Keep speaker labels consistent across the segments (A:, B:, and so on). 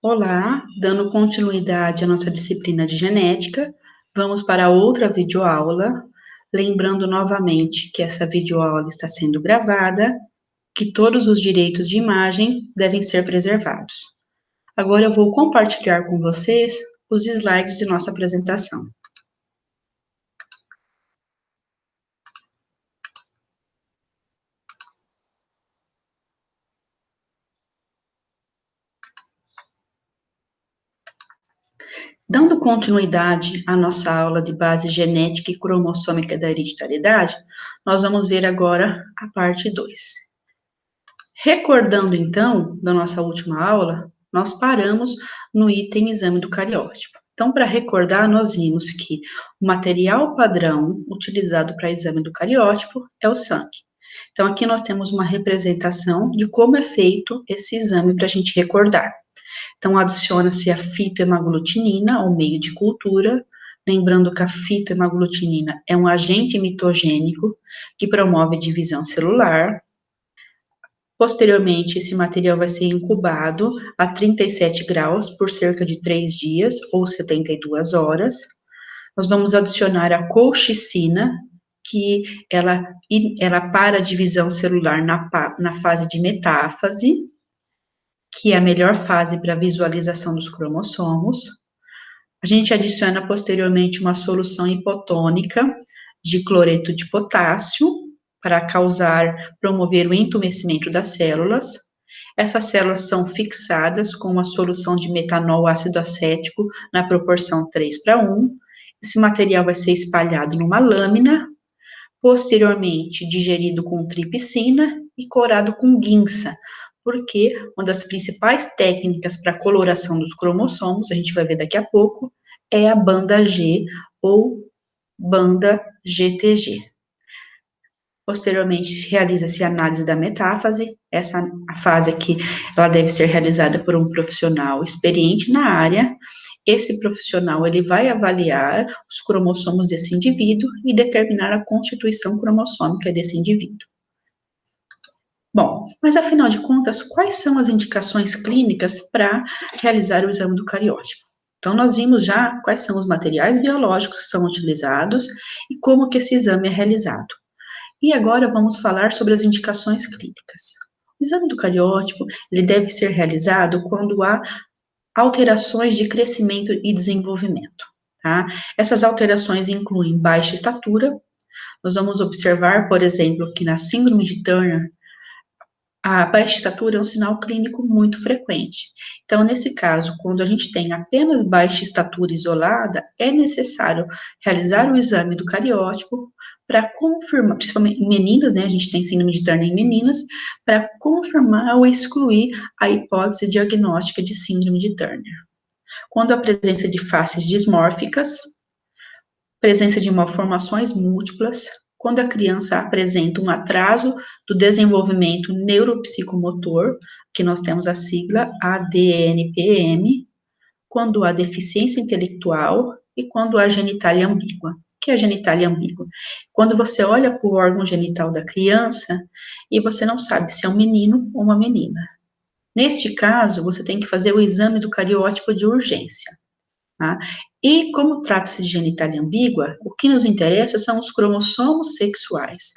A: Olá, dando continuidade à nossa disciplina de genética, vamos para outra videoaula, lembrando novamente que essa videoaula está sendo gravada, que todos os direitos de imagem devem ser preservados. Agora eu vou compartilhar com vocês os slides de nossa apresentação. Dando continuidade à nossa aula de base genética e cromossômica da hereditariedade, nós vamos ver agora a parte 2. Recordando, então, da nossa última aula, nós paramos no item exame do cariótipo. Então, para recordar, nós vimos que o material padrão utilizado para exame do cariótipo é o sangue. Então, aqui nós temos uma representação de como é feito esse exame para a gente recordar. Então, adiciona-se a fitohemaglutinina ao meio de cultura, lembrando que a fitohemaglutinina é um agente mitogênico que promove divisão celular. Posteriormente, esse material vai ser incubado a 37 graus por cerca de 3 dias ou 72 horas. Nós vamos adicionar a colchicina, que ela para a divisão celular na fase de metáfase, que é a melhor fase para a visualização dos cromossomos. A gente adiciona posteriormente uma solução hipotônica de cloreto de potássio, para promover o entumecimento das células. Essas células são fixadas com uma solução de metanol ácido acético na proporção 3:1. Esse material vai ser espalhado numa lâmina, posteriormente digerido com tripsina e corado com guinça, porque uma das principais técnicas para a coloração dos cromossomos, a gente vai ver daqui a pouco, é a banda G ou banda GTG. Posteriormente, realiza-se a análise da metáfase. Essa a fase aqui, ela deve ser realizada por um profissional experiente na área. Esse profissional, ele vai avaliar os cromossomos desse indivíduo e determinar a constituição cromossômica desse indivíduo. Bom, mas afinal de contas, quais são as indicações clínicas para realizar o exame do cariótipo? Então, nós vimos já quais são os materiais biológicos que são utilizados e como que esse exame é realizado. E agora vamos falar sobre as indicações clínicas. O exame do cariótipo, ele deve ser realizado quando há alterações de crescimento e desenvolvimento, tá? Essas alterações incluem baixa estatura. Nós vamos observar, por exemplo, que na síndrome de Turner, a baixa estatura é um sinal clínico muito frequente. Então, nesse caso, quando a gente tem apenas baixa estatura isolada, é necessário realizar o exame do cariótipo para confirmar, principalmente em meninas, né, a gente tem síndrome de Turner em meninas, para confirmar ou excluir a hipótese diagnóstica de síndrome de Turner. Quando a presença de faces dismórficas, presença de malformações múltiplas, quando a criança apresenta um atraso do desenvolvimento neuropsicomotor, que nós temos a sigla ADNPM, quando há deficiência intelectual e quando há genitália ambígua. O que é genitália ambígua? Quando você olha para o órgão genital da criança e você não sabe se é um menino ou uma menina. Neste caso, você tem que fazer o exame do cariótipo de urgência. Tá? E como trata-se de genitália ambígua, o que nos interessa são os cromossomos sexuais.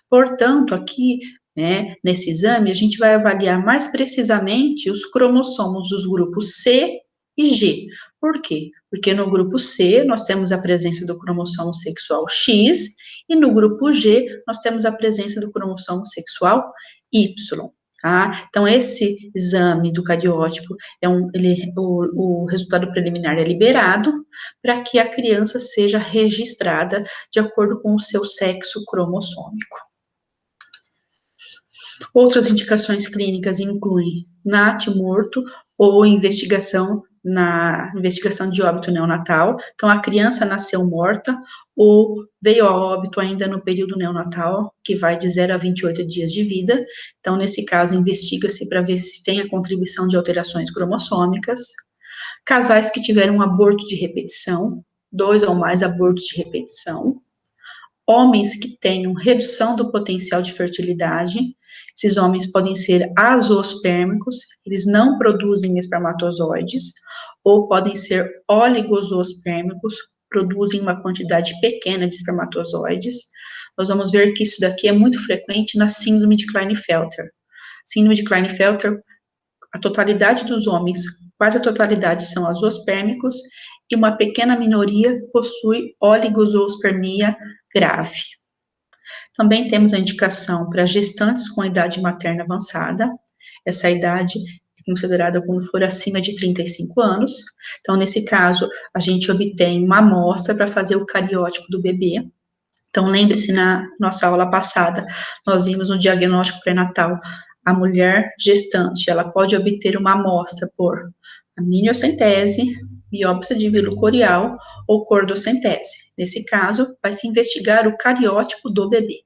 A: Portanto, aqui, né, nesse exame, a gente vai avaliar mais precisamente os cromossomos dos grupos C e G. Por quê? Porque no grupo C nós temos a presença do cromossomo sexual X e no grupo G nós temos a presença do cromossomo sexual Y. Tá? Então, esse exame do cariótipo, o resultado preliminar é liberado para que a criança seja registrada de acordo com o seu sexo cromossômico. Outras indicações clínicas incluem NAT morto ou investigação de óbito neonatal. Então, a criança nasceu morta ou veio a óbito ainda no período neonatal, que vai de 0 a 28 dias de vida. Então, nesse caso, investiga-se para ver se tem a contribuição de alterações cromossômicas. Casais que tiveram um aborto de repetição, 2 ou mais abortos de repetição, homens que tenham redução do potencial de fertilidade. Esses homens podem ser azoospermicos, eles não produzem espermatozoides, ou podem ser oligozoospermicos, produzem uma quantidade pequena de espermatozoides. Nós vamos ver que isso daqui é muito frequente na síndrome de Klinefelter. Síndrome de Klinefelter, a totalidade dos homens, quase a totalidade, são azoospermicos, e uma pequena minoria possui oligozoospermia grave. Também temos a indicação para gestantes com idade materna avançada. Essa idade é considerada quando for acima de 35 anos. Então, nesse caso, a gente obtém uma amostra para fazer o cariótipo do bebê. Então, lembre-se, na nossa aula passada, nós vimos no diagnóstico pré-natal, a mulher gestante, ela pode obter uma amostra por amniocentese, biópsia de vírulo corial ou cordocentese. Nesse caso, vai se investigar o cariótipo do bebê.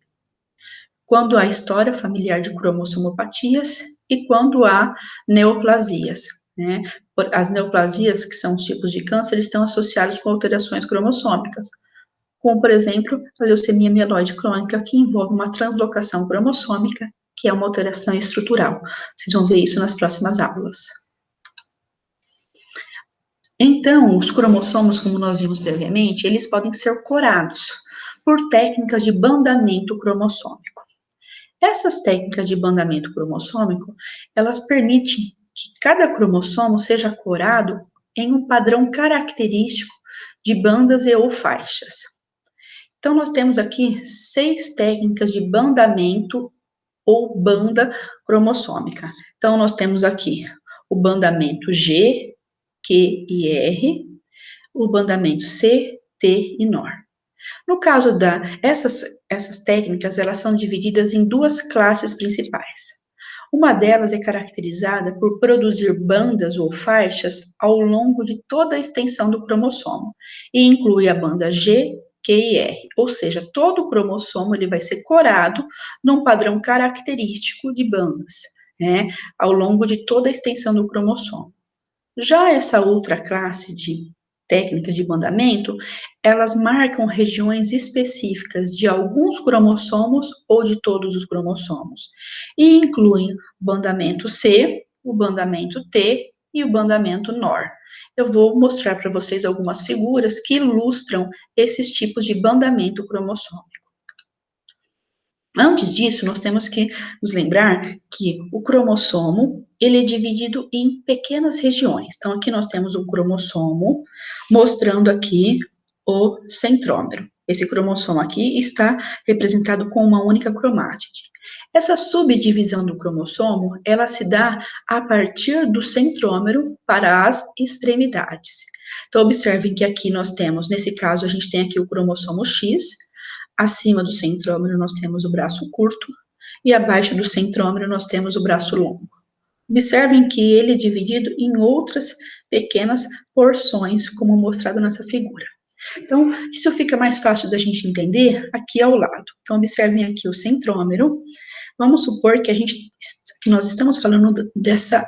A: Quando há história familiar de cromossomopatias e quando há neoplasias, né? As neoplasias, que são os tipos de câncer, estão associados com alterações cromossômicas, como, por exemplo, a leucemia mieloide crônica, que envolve uma translocação cromossômica, que é uma alteração estrutural. Vocês vão ver isso nas próximas aulas. Então, os cromossomos, como nós vimos previamente, eles podem ser corados por técnicas de bandamento cromossômico. Essas técnicas de bandamento cromossômico, elas permitem que cada cromossomo seja corado em um padrão característico de bandas e ou faixas. Então, nós temos aqui 6 técnicas de bandamento ou banda cromossômica. Então, nós temos aqui o bandamento G, Q e R, o bandamento C, T e NOR. No caso essas técnicas, elas são divididas em 2 classes principais. Uma delas é caracterizada por produzir bandas ou faixas ao longo de toda a extensão do cromossomo, e inclui a banda G, Q e R, ou seja, todo o cromossomo ele vai ser corado num padrão característico de bandas, né, ao longo de toda a extensão do cromossomo. Já essa outra classe de técnicas de bandamento, elas marcam regiões específicas de alguns cromossomos ou de todos os cromossomos, e incluem o bandamento C, o bandamento T e o bandamento NOR. Eu vou mostrar para vocês algumas figuras que ilustram esses tipos de bandamento cromossômico. Antes disso, nós temos que nos lembrar que o cromossomo, ele é dividido em pequenas regiões. Então, aqui nós temos um cromossomo, mostrando aqui o centrômero. Esse cromossomo aqui está representado com uma única cromátide. Essa subdivisão do cromossomo, ela se dá a partir do centrômero para as extremidades. Então, observem que aqui nós temos, nesse caso, a gente tem aqui o cromossomo X. Acima do centrômero nós temos o braço curto e abaixo do centrômero nós temos o braço longo. Observem que ele é dividido em outras pequenas porções, como mostrado nessa figura. Então, isso fica mais fácil da gente entender aqui ao lado. Então, observem aqui o centrômero. Vamos supor que nós estamos falando dessa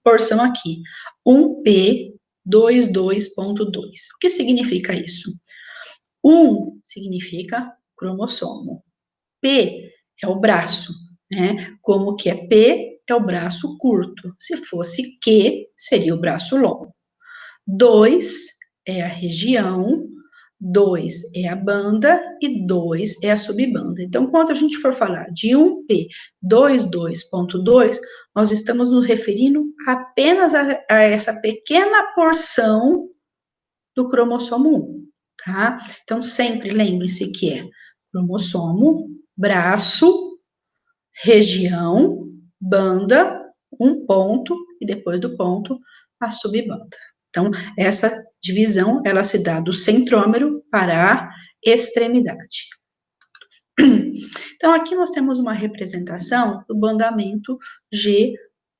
A: porção aqui, 1p22.2. O que significa isso? 1 significa cromossomo. P é o braço, né? Como que é P é o braço curto. Se fosse Q, seria o braço longo. 2 é a região, 2 é a banda e 2 é a subbanda. Então, quando a gente for falar de 1p22.2, nós estamos nos referindo apenas a essa pequena porção do cromossomo 1, tá? Então, sempre lembre-se que é cromossomo, braço, região, banda, um ponto, e depois do ponto, a subbanda. Então, essa divisão, ela se dá do centrômero para a extremidade. Então, aqui nós temos uma representação do bandamento G,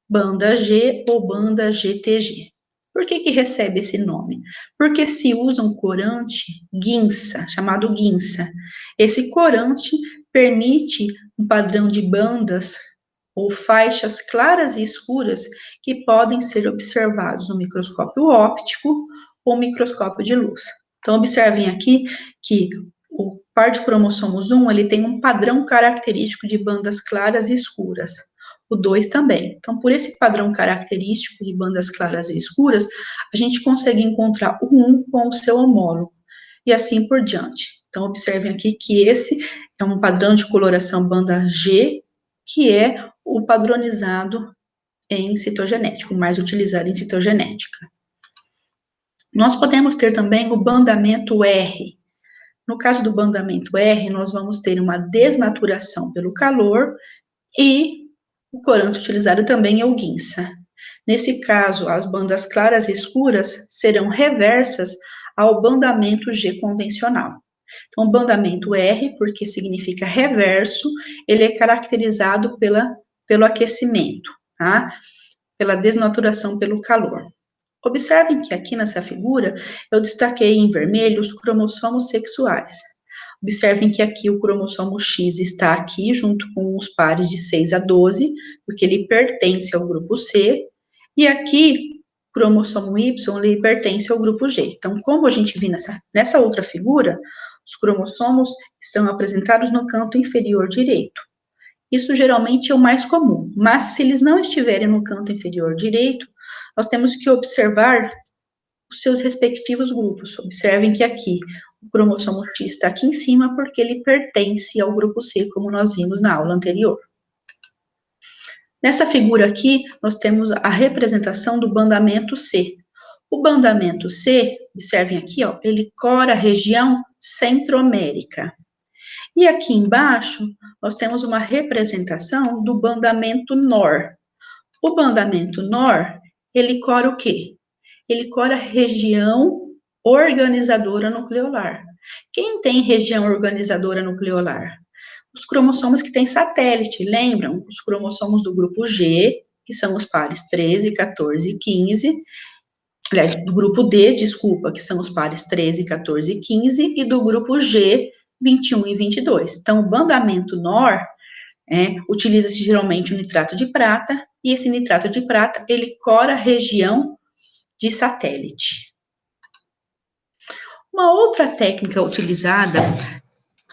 A: banda G ou banda GTG. Por que recebe esse nome? Porque se usa um corante guinça, chamado guinça. Esse corante permite um padrão de bandas ou faixas claras e escuras que podem ser observados no microscópio óptico ou microscópio de luz. Então, observem aqui que o par de cromossomos 1, ele tem um padrão característico de bandas claras e escuras. O 2 também. Então, por esse padrão característico de bandas claras e escuras, a gente consegue encontrar o 1 com o seu homólogo, e assim por diante. Então, observem aqui que esse é um padrão de coloração banda G, que é o padronizado em citogenética, o mais utilizado em citogenética. Nós podemos ter também o bandamento R. No caso do bandamento R, nós vamos ter uma desnaturação pelo calor e o corante utilizado também é o Ginsa. Nesse caso, as bandas claras e escuras serão reversas ao bandamento G convencional. Então, o bandamento R, porque significa reverso, ele é caracterizado pelo aquecimento, tá? Pela desnaturação pelo calor. Observem que aqui nessa figura, eu destaquei em vermelho os cromossomos sexuais. Observem que aqui o cromossomo X está aqui, junto com os pares de 6 a 12, porque ele pertence ao grupo C, e aqui o cromossomo Y, ele pertence ao grupo G. Então, como a gente viu nessa outra figura, os cromossomos estão apresentados no canto inferior direito. Isso geralmente é o mais comum, mas se eles não estiverem no canto inferior direito, nós temos que observar os seus respectivos grupos. Observem que aqui o cromossomo X está aqui em cima porque ele pertence ao grupo C, como nós vimos na aula anterior. Nessa figura aqui, nós temos a representação do bandamento C. O bandamento C, observem aqui, ó, ele cora a região centromérica. E aqui embaixo, nós temos uma representação do bandamento NOR. O bandamento NOR, ele cora o quê? Ele cora a região organizadora nucleolar. Quem tem região organizadora nucleolar? Os cromossomos que têm satélite, lembram? Os cromossomos do grupo G, que são os pares 13, 14 e 15, aliás, do grupo D, desculpa, que são os pares 13, 14 e 15, e do grupo G, 21 e 22. Então, o bandamento NOR utiliza-se geralmente o nitrato de prata, e esse nitrato de prata, ele cora a região de satélite. Uma outra técnica utilizada,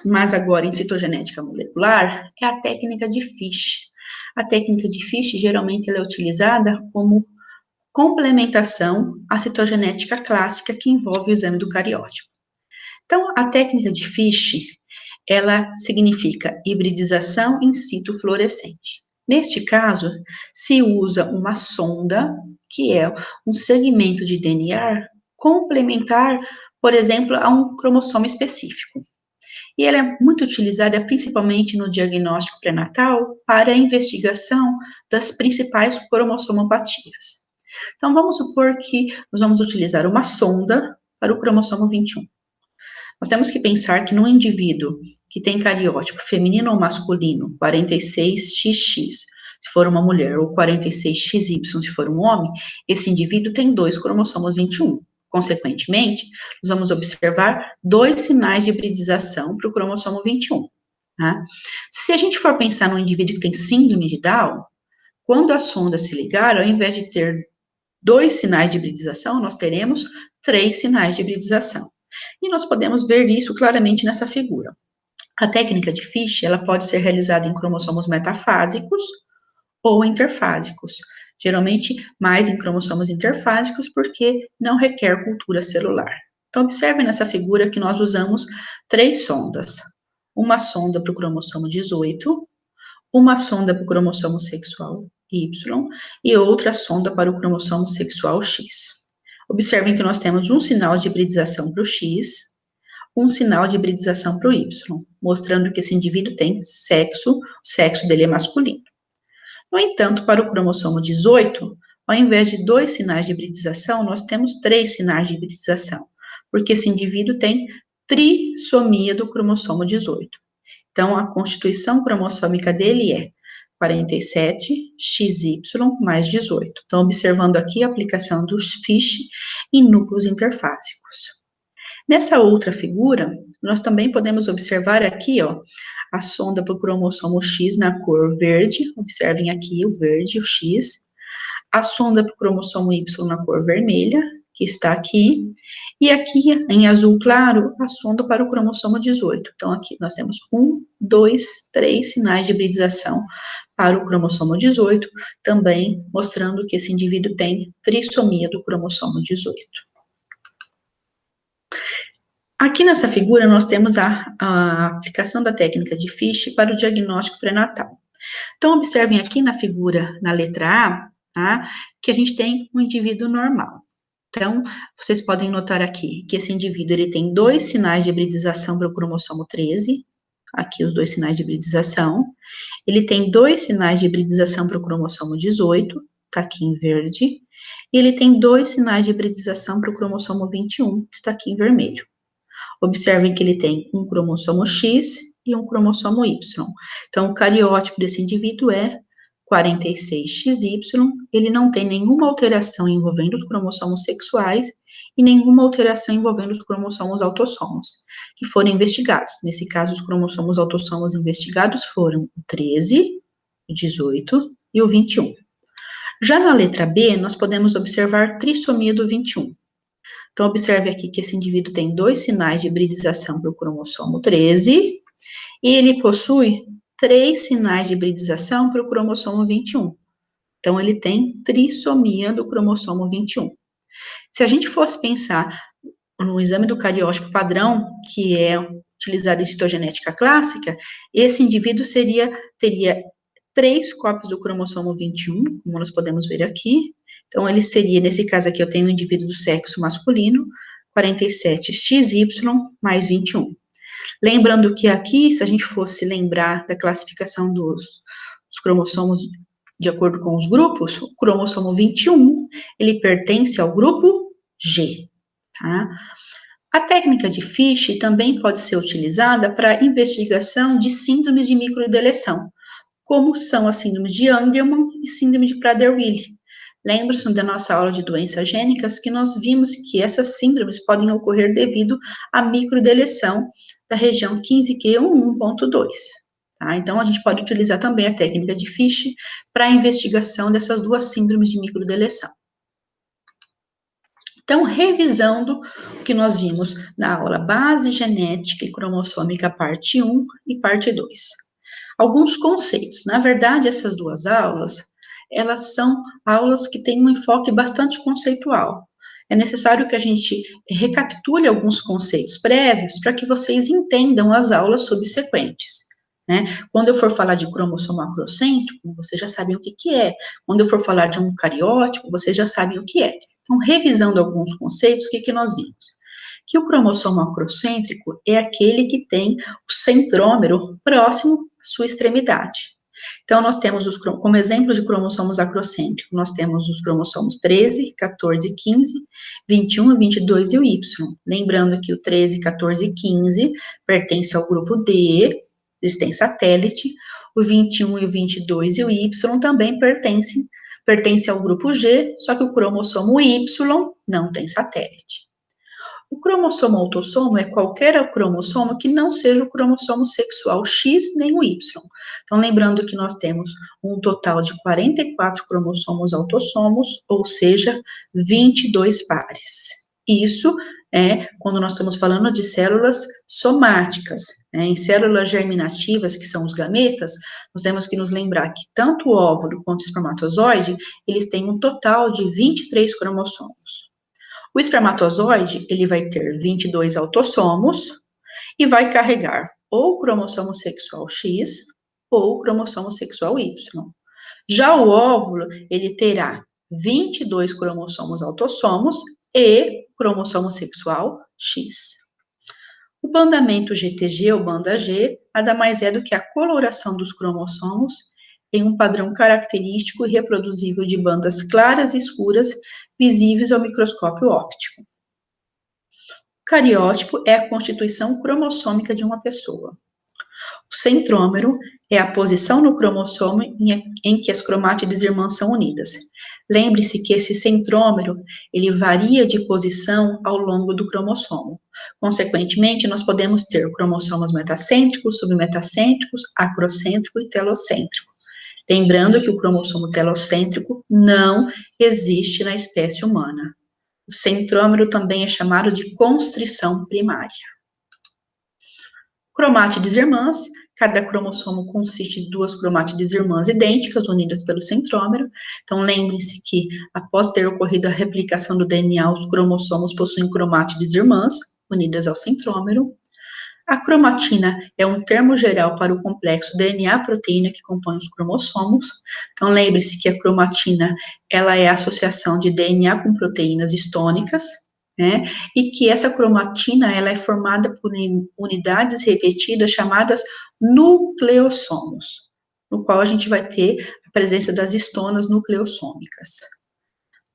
A: mas agora em citogenética molecular, é a técnica de Fish. A técnica de Fish, geralmente, ela é utilizada como complementação à citogenética clássica que envolve o exame do cariótipo. Então, a técnica de Fish, ela significa hibridização in situ fluorescente. Neste caso, se usa uma sonda, que é um segmento de DNA complementar, por exemplo, a um cromossomo específico. E ela é muito utilizada principalmente no diagnóstico pré-natal para a investigação das principais cromossomopatias. Então, vamos supor que nós vamos utilizar uma sonda para o cromossomo 21. Nós temos que pensar que no indivíduo que tem cariótipo feminino ou masculino, 46XX, se for uma mulher, ou 46XY, se for um homem, esse indivíduo tem 2 cromossomos 21. Consequentemente, nós vamos observar 2 sinais de hibridização para o cromossomo 21. Tá? Se a gente for pensar num indivíduo que tem síndrome de Down, quando a sonda se ligar, ao invés de ter 2 sinais de hibridização, nós teremos 3 sinais de hibridização. E nós podemos ver isso claramente nessa figura. A técnica de Fish, ela pode ser realizada em cromossomos metafásicos ou interfásicos. Geralmente, mais em cromossomos interfásicos, porque não requer cultura celular. Então, observe nessa figura que nós usamos 3 sondas. Uma sonda para o cromossomo 18, uma sonda para o cromossomo sexual Y e outra sonda para o cromossomo sexual X. Observem que nós temos um sinal de hibridização para o X, um sinal de hibridização para o Y, mostrando que esse indivíduo tem sexo, o sexo dele é masculino. No entanto, para o cromossomo 18, ao invés de 2 sinais de hibridização, nós temos 3 sinais de hibridização, porque esse indivíduo tem trissomia do cromossomo 18. Então, a constituição cromossômica dele é 47 XY mais 18. Então, observando aqui a aplicação dos Fish em núcleos interfásicos. Nessa outra figura, nós também podemos observar aqui, ó, a sonda para o cromossomo X na cor verde. Observem aqui o verde, o X. A sonda para o cromossomo Y na cor vermelha, que está aqui, e aqui em azul claro, a sonda para o cromossomo 18. Então, aqui nós temos 1, 2, 3 sinais de hibridização para o cromossomo 18, também mostrando que esse indivíduo tem trissomia do cromossomo 18. Aqui nessa figura, nós temos a aplicação da técnica de Fish para o diagnóstico pré-natal. Então, observem aqui na figura, na letra A, tá, que a gente tem um indivíduo normal. Então, vocês podem notar aqui que esse indivíduo ele tem 2 sinais de hibridização para o cromossomo 13, aqui os 2 sinais de hibridização. Ele tem 2 sinais de hibridização para o cromossomo 18, está aqui em verde. E ele tem 2 sinais de hibridização para o cromossomo 21, que está aqui em vermelho. Observem que ele tem um cromossomo X e um cromossomo Y. Então, o cariótipo desse indivíduo é 46XY, ele não tem nenhuma alteração envolvendo os cromossomos sexuais e nenhuma alteração envolvendo os cromossomos autossomos, que foram investigados. Nesse caso, os cromossomos autossomos investigados foram o 13, o 18 e o 21. Já na letra B, nós podemos observar trissomia do 21. Então, observe aqui que esse indivíduo tem 2 sinais de hibridização para o cromossomo 13, e ele possui 3 sinais de hibridização para o cromossomo 21. Então, ele tem trissomia do cromossomo 21. Se a gente fosse pensar no exame do cariótipo padrão, que é utilizado em citogenética clássica, esse indivíduo teria 3 cópias do cromossomo 21, como nós podemos ver aqui. Então, ele seria, nesse caso aqui, eu tenho um indivíduo do sexo masculino, 47XY mais 21. Lembrando que aqui, se a gente fosse lembrar da classificação dos cromossomos de acordo com os grupos, o cromossomo 21, ele pertence ao grupo G, tá? A técnica de Fish também pode ser utilizada para investigação de síndromes de microdeleção, como são as síndromes de Angelman e síndrome de Prader-Willi. Lembra-se da nossa aula de doenças gênicas que nós vimos que essas síndromes podem ocorrer devido à microdeleção da região 15q11.2. Tá? Então, a gente pode utilizar também a técnica de Fish para a investigação dessas 2 síndromes de microdeleção. Então, revisando o que nós vimos na aula Base Genética e Cromossômica, parte 1 e parte 2. Alguns conceitos. Na verdade, essas 2 aulas, elas são aulas que têm um enfoque bastante conceitual. É necessário que a gente recapitule alguns conceitos prévios para que vocês entendam as aulas subsequentes, né? Quando eu for falar de cromossomo acrocêntrico, vocês já sabem o que é. Quando eu for falar de um cariótipo, vocês já sabem o que é. Então, revisando alguns conceitos, o que nós vimos? Que o cromossomo acrocêntrico é aquele que tem o centrômero próximo à sua extremidade. Então, nós temos, como exemplo de cromossomos acrocêntricos, nós temos os cromossomos 13, 14, 15, 21, 22 e o Y. Lembrando que o 13, 14 e 15 pertence ao grupo D, eles têm satélite, o 21 e o 22 e o Y também pertencem ao grupo G, só que o cromossomo Y não tem satélite. O cromossomo autossomo é qualquer cromossomo que não seja o cromossomo sexual X nem o Y. Então, lembrando que nós temos um total de 44 cromossomos autossomos, ou seja, 22 pares. Isso é quando nós estamos falando de células somáticas. Em células germinativas, que são os gametas, nós temos que nos lembrar que tanto o óvulo quanto o espermatozoide, eles têm um total de 23 cromossomos. O espermatozoide, ele vai ter 22 autossomos e vai carregar ou o cromossomo sexual X ou o cromossomo sexual Y. Já o óvulo, ele terá 22 cromossomos autossomos e cromossomo sexual X. O bandamento GTG, ou banda G, nada mais é do que a coloração dos cromossomos em um padrão característico e reproduzível de bandas claras e escuras, visíveis ao microscópio óptico. O cariótipo é a constituição cromossômica de uma pessoa. O centrômero é a posição no cromossomo em que as cromátides irmãs são unidas. Lembre-se que esse centrômero, ele varia de posição ao longo do cromossomo. Consequentemente, nós podemos ter cromossomos metacêntricos, submetacêntricos, acrocêntrico e telocêntrico. Lembrando que o cromossomo telocêntrico não existe na espécie humana. O centrômero também é chamado de constrição primária. Cromátides irmãs. Cada cromossomo consiste de 2 cromátides irmãs idênticas, unidas pelo centrômero. Então, lembre-se que, após ter ocorrido a replicação do DNA, os cromossomos possuem cromátides irmãs, unidas ao centrômero. A cromatina é um termo geral para o complexo DNA-proteína que compõe os cromossomos. Então, lembre-se que a cromatina, ela é a associação de DNA com proteínas histônicas, né? E que essa cromatina, ela é formada por unidades repetidas chamadas nucleossomos, no qual a gente vai ter a presença das histonas nucleossômicas.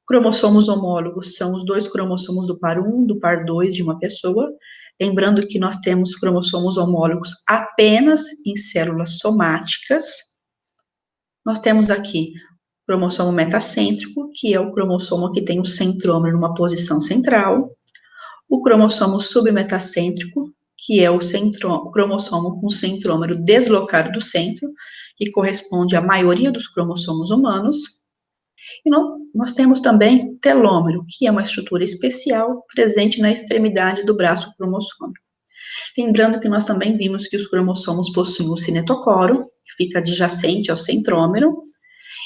A: Cromossomos homólogos são os 2 cromossomos do par 1, do par 2 de uma pessoa. Lembrando que nós temos cromossomos homólogos apenas em células somáticas. Nós temos aqui o cromossomo metacêntrico, que é o cromossomo que tem o centrômero numa posição central. O cromossomo submetacêntrico, que é o cromossomo com centrômero deslocado do centro, que corresponde à maioria dos cromossomos humanos. E nós temos também telômero, que é uma estrutura especial presente na extremidade do braço cromossômico. Lembrando que nós também vimos que os cromossomos possuem o cinetocoro, que fica adjacente ao centrômero,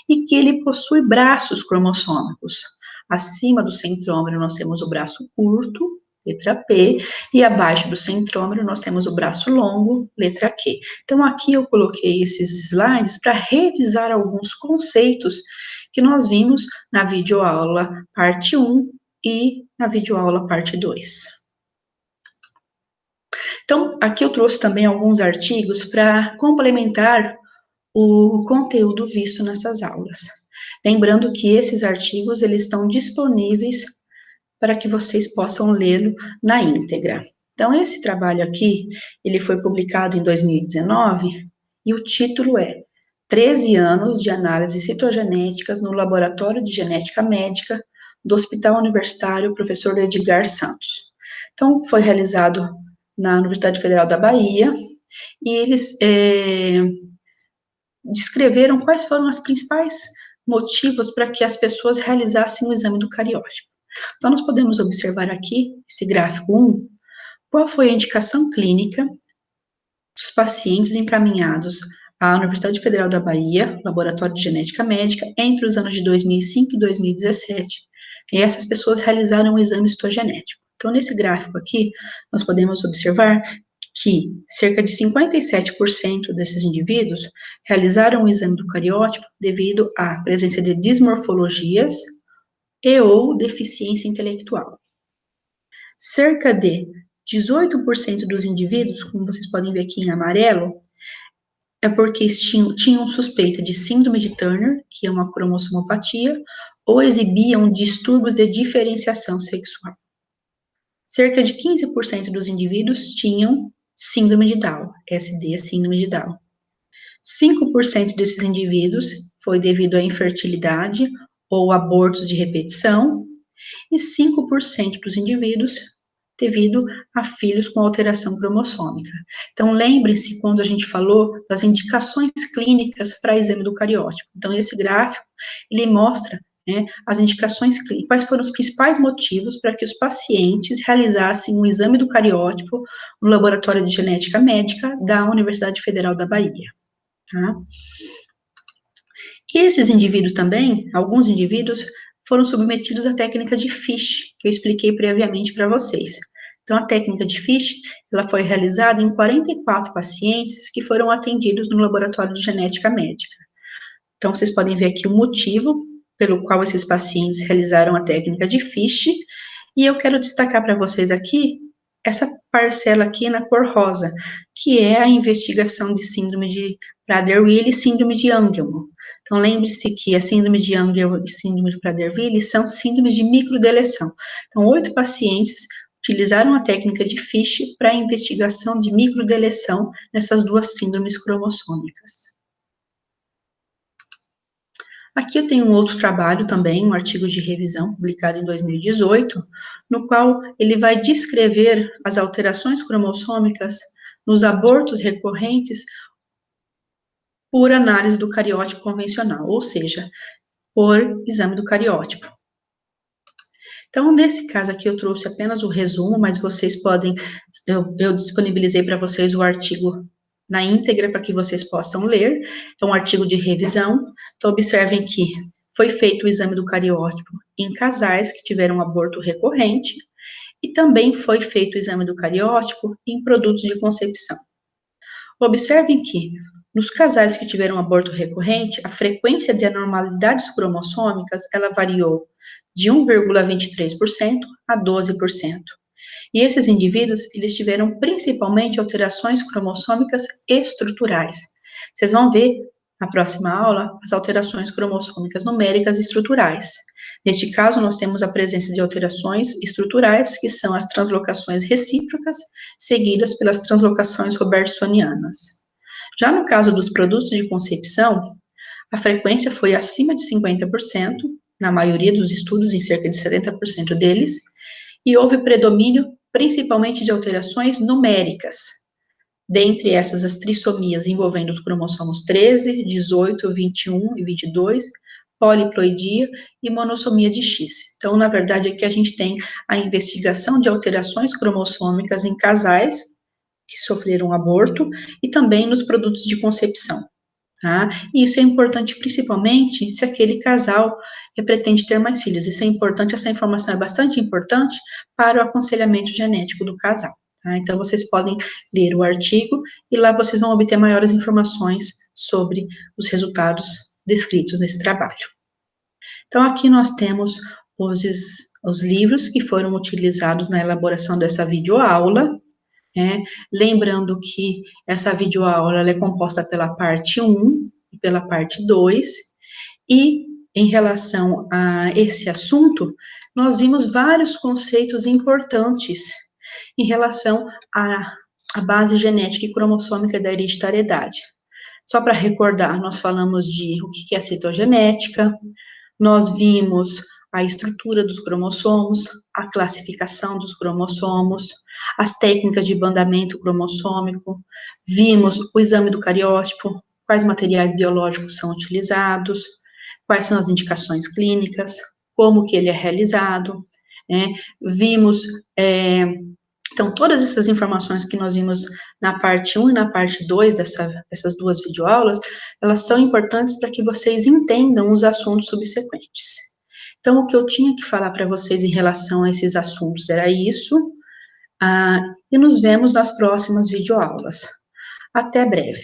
A: e que ele possui braços cromossômicos. Acima do centrômero nós temos o braço curto, letra P, e abaixo do centrômero nós temos o braço longo, letra Q. Então, aqui eu coloquei esses slides para revisar alguns conceitos que nós vimos na videoaula parte 1 e na videoaula parte 2. Então, aqui eu trouxe também alguns artigos para complementar o conteúdo visto nessas aulas. Lembrando que esses artigos, eles estão disponíveis para que vocês possam lê-lo na íntegra. Então, esse trabalho aqui, ele foi publicado em 2019 e o título é 13 anos de análises citogenéticas no Laboratório de Genética Médica do Hospital Universitário Professor Edgar Santos. Então, foi realizado na Universidade Federal da Bahia e eles descreveram quais foram os principais motivos para que as pessoas realizassem o exame do cariótipo. Então, nós podemos observar aqui, esse gráfico 1, qual foi a indicação clínica dos pacientes encaminhados à Universidade Federal da Bahia, Laboratório de Genética Médica, entre os anos de 2005 e 2017. E essas pessoas realizaram o exame citogenético. Então, nesse gráfico aqui, nós podemos observar que cerca de 57% desses indivíduos realizaram o exame do cariótipo devido à presença de dismorfologias e ou deficiência intelectual. Cerca de 18% dos indivíduos, como vocês podem ver aqui em amarelo, é porque tinham suspeita de síndrome de Turner, que é uma cromossomopatia, ou exibiam distúrbios de diferenciação sexual. Cerca de 15% dos indivíduos tinham síndrome de Down, SD, síndrome de Down. 5% desses indivíduos foi devido à infertilidade ou abortos de repetição, e 5% dos indivíduos devido a filhos com alteração cromossômica. Então, lembrem-se quando a gente falou das indicações clínicas para exame do cariótipo. Então, esse gráfico, ele mostra as indicações clínicas, quais foram os principais motivos para que os pacientes realizassem um exame do cariótipo no Laboratório de Genética Médica da Universidade Federal da Bahia. Tá? E esses indivíduos também, alguns indivíduos, foram submetidos à técnica de FISH, que eu expliquei previamente para vocês. Então, a técnica de FISH, ela foi realizada em 44 pacientes que foram atendidos no Laboratório de Genética Médica. Então, vocês podem ver aqui o motivo pelo qual esses pacientes realizaram a técnica de FISH, e eu quero destacar para vocês aqui essa parcela aqui na cor rosa, que é a investigação de síndrome de Prader-Willi e síndrome de Angelman. Então, lembre-se que a síndrome de Angelman e síndrome de Prader-Willi são síndromes de microdeleção. Então, 8 pacientes utilizaram a técnica de FISH para a investigação de microdeleção nessas duas síndromes cromossômicas. Aqui eu tenho um outro trabalho também, um artigo de revisão publicado em 2018, no qual ele vai descrever as alterações cromossômicas nos abortos recorrentes por análise do cariótipo convencional, ou seja, por exame do cariótipo. Então, nesse caso aqui, eu trouxe apenas o resumo, mas vocês podem, eu disponibilizei para vocês o artigo na íntegra para que vocês possam ler. É um artigo de revisão. Então, observem que foi feito o exame do cariótipo em casais que tiveram aborto recorrente e também foi feito o exame do cariótipo em produtos de concepção. Observem que, nos casais que tiveram aborto recorrente, a frequência de anormalidades cromossômicas, ela variou de 1,23% a 12%. E esses indivíduos, eles tiveram principalmente alterações cromossômicas estruturais. Vocês vão ver na próxima aula as alterações cromossômicas numéricas e estruturais. Neste caso, nós temos a presença de alterações estruturais, que são as translocações recíprocas, seguidas pelas translocações robertsonianas. Já no caso dos produtos de concepção, a frequência foi acima de 50%, na maioria dos estudos, em cerca de 70% deles, e houve predomínio principalmente de alterações numéricas. Dentre essas, as trissomias envolvendo os cromossomos 13, 18, 21 e 22, poliploidia e monossomia de X. Então, na verdade, aqui a gente tem a investigação de alterações cromossômicas em casais que sofreram aborto e também nos produtos de concepção. Tá? E isso é importante principalmente se aquele casal pretende ter mais filhos. Isso é importante, essa informação é bastante importante para o aconselhamento genético do casal. Tá? Então, vocês podem ler o artigo e lá vocês vão obter maiores informações sobre os resultados descritos nesse trabalho. Então, aqui nós temos os livros que foram utilizados na elaboração dessa videoaula. Lembrando que essa videoaula ela é composta pela parte 1 e pela parte 2, e em relação a esse assunto, nós vimos vários conceitos importantes em relação à base genética e cromossômica da hereditariedade. Só para recordar, nós falamos de o que é citogenética, nós vimos a estrutura dos cromossomos, a classificação dos cromossomos, as técnicas de bandamento cromossômico, vimos o exame do cariótipo, quais materiais biológicos são utilizados, quais são as indicações clínicas, como que ele é realizado, vimos, então, todas essas informações que nós vimos na parte 1 e na parte 2 dessas duas videoaulas, elas são importantes para que vocês entendam os assuntos subsequentes. Então, o que eu tinha que falar para vocês em relação a esses assuntos era isso, e nos vemos nas próximas videoaulas. Até breve.